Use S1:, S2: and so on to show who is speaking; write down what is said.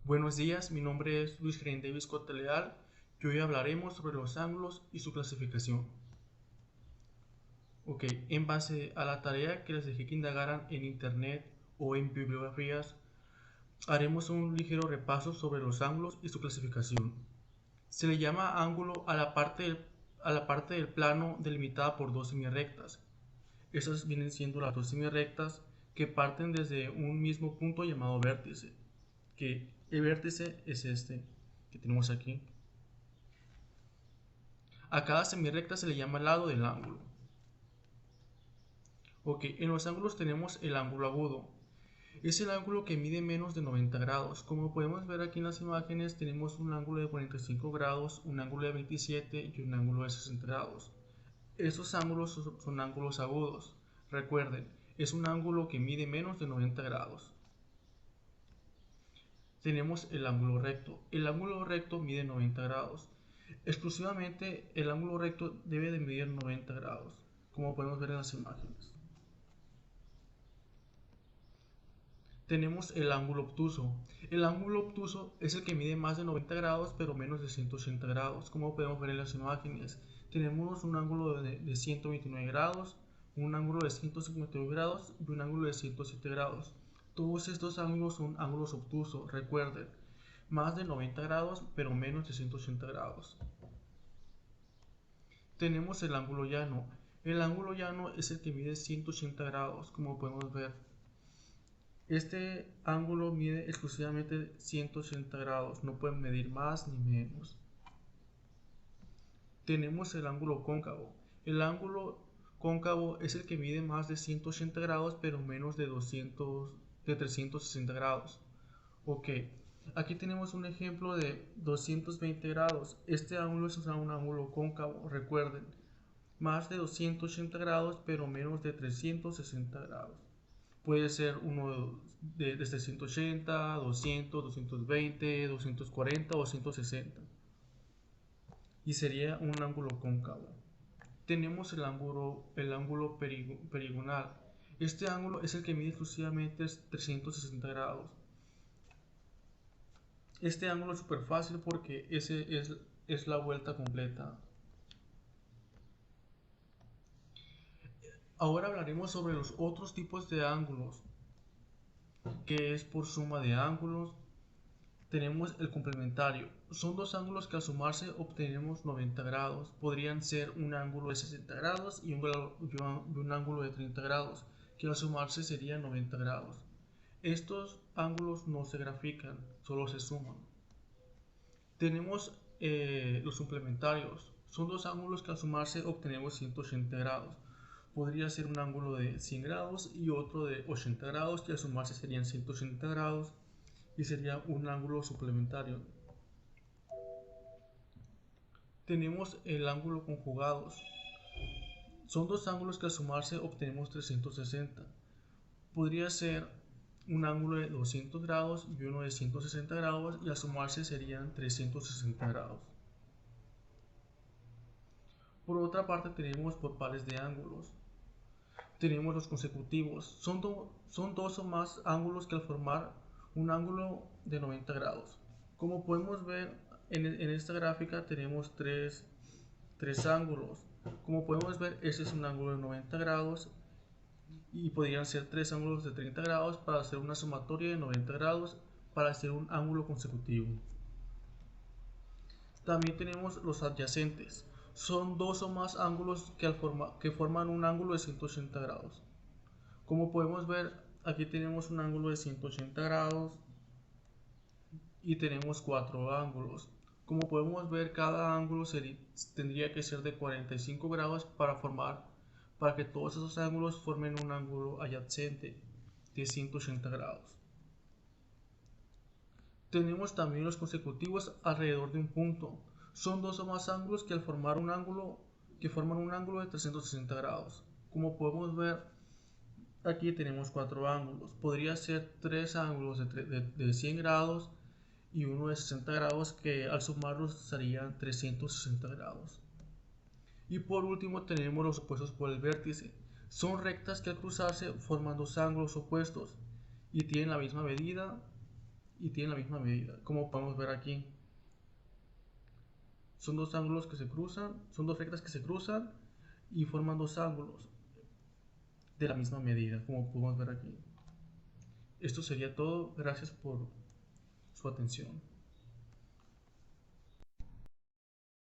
S1: Buenos días, mi nombre es Luis Gerén Davis Cota Leal y hoy hablaremos sobre los ángulos y su clasificación. En base a la tarea que les dejé que indagaran en internet o en bibliografías, haremos un ligero repaso sobre los ángulos y su clasificación. Se le llama ángulo a la parte del plano delimitada por dos semirectas. Esas vienen siendo las dos semirectas que parten desde un mismo punto llamado vértice, que el vértice es este que tenemos aquí. A cada semirrecta se le llama lado del ángulo. En los ángulos tenemos el ángulo agudo. Es el ángulo que mide menos de 90 grados. Como podemos ver aquí en las imágenes, tenemos un ángulo de 45 grados, un ángulo de 27 y un ángulo de 60 grados. Estos ángulos son ángulos agudos. Recuerden, es un ángulo que mide menos de 90 grados. Tenemos el ángulo recto. El ángulo recto mide 90 grados. Exclusivamente el ángulo recto debe de medir 90 grados, como podemos ver en las imágenes. Tenemos el ángulo obtuso. El ángulo obtuso es el que mide más de 90 grados pero menos de 180 grados, como podemos ver en las imágenes. Tenemos un ángulo de 129 grados, un ángulo de 152 grados y un ángulo de 107 grados. Todos estos ángulos son ángulos obtusos, recuerden, más de 90 grados pero menos de 180 grados. Tenemos el ángulo llano. El ángulo llano es el que mide 180 grados, como podemos ver. Este ángulo mide exclusivamente 180 grados, no pueden medir más ni menos. Tenemos el ángulo cóncavo. El ángulo cóncavo es el que mide más de 180 grados, pero menos de 360 grados. Aquí tenemos un ejemplo de 220 grados. Este ángulo es un ángulo cóncavo, recuerden. Más de 280 grados, pero menos de 360 grados. Puede ser uno desde 180, 200, 220, 240 o 160. Y sería un ángulo cóncavo. Tenemos el ángulo perigonal. Este ángulo es el que mide exclusivamente 360 grados. Este ángulo es súper fácil porque ese es la vuelta completa. Ahora hablaremos sobre los otros tipos de ángulos, que es por suma de ángulos. Tenemos el complementario. Son dos ángulos que al sumarse obtenemos 90 grados. Podrían ser un ángulo de 60 grados y un ángulo de 30 grados, que al sumarse serían 90 grados. Estos ángulos no se grafican, solo se suman. Tenemos los suplementarios. Son dos ángulos que al sumarse obtenemos 180 grados. Podría ser un ángulo de 100 grados y otro de 80 grados, que al sumarse serían 180 grados y sería un ángulo suplementario. Tenemos el ángulo conjugados. Son dos ángulos que al sumarse obtenemos 360. Podría ser un ángulo de 200 grados y uno de 160 grados y al sumarse serían 360 grados. Por otra parte tenemos por pares de ángulos. Tenemos los consecutivos. Son dos o más ángulos que al formar un ángulo de 90 grados. Como podemos ver en esta gráfica tenemos tres ángulos. Como podemos ver, este es un ángulo de 90 grados y podrían ser tres ángulos de 30 grados para hacer una sumatoria de 90 grados para hacer un ángulo consecutivo. También tenemos los adyacentes. Son dos o más ángulos que forman un ángulo de 180 grados. Como podemos ver, aquí tenemos un ángulo de 180 grados y tenemos cuatro ángulos. Como podemos ver, cada ángulo tendría que ser de 45 grados para que todos esos ángulos formen un ángulo adyacente de 180 grados. Tenemos también los consecutivos alrededor de un punto. Son dos o más ángulos que forman un ángulo de 360 grados. Como podemos ver, aquí tenemos cuatro ángulos. Podría ser tres ángulos de 100 grados y uno de 60 grados, que al sumarlos serían 360 grados. Y por último tenemos los opuestos por el vértice. Son rectas que al cruzarse forman dos ángulos opuestos y tienen la misma medida y tienen la misma medida, como podemos ver aquí. Son dos ángulos que se cruzan, son dos rectas que se cruzan y forman dos ángulos de la misma medida, como podemos ver aquí. Esto sería todo. Gracias por su atención.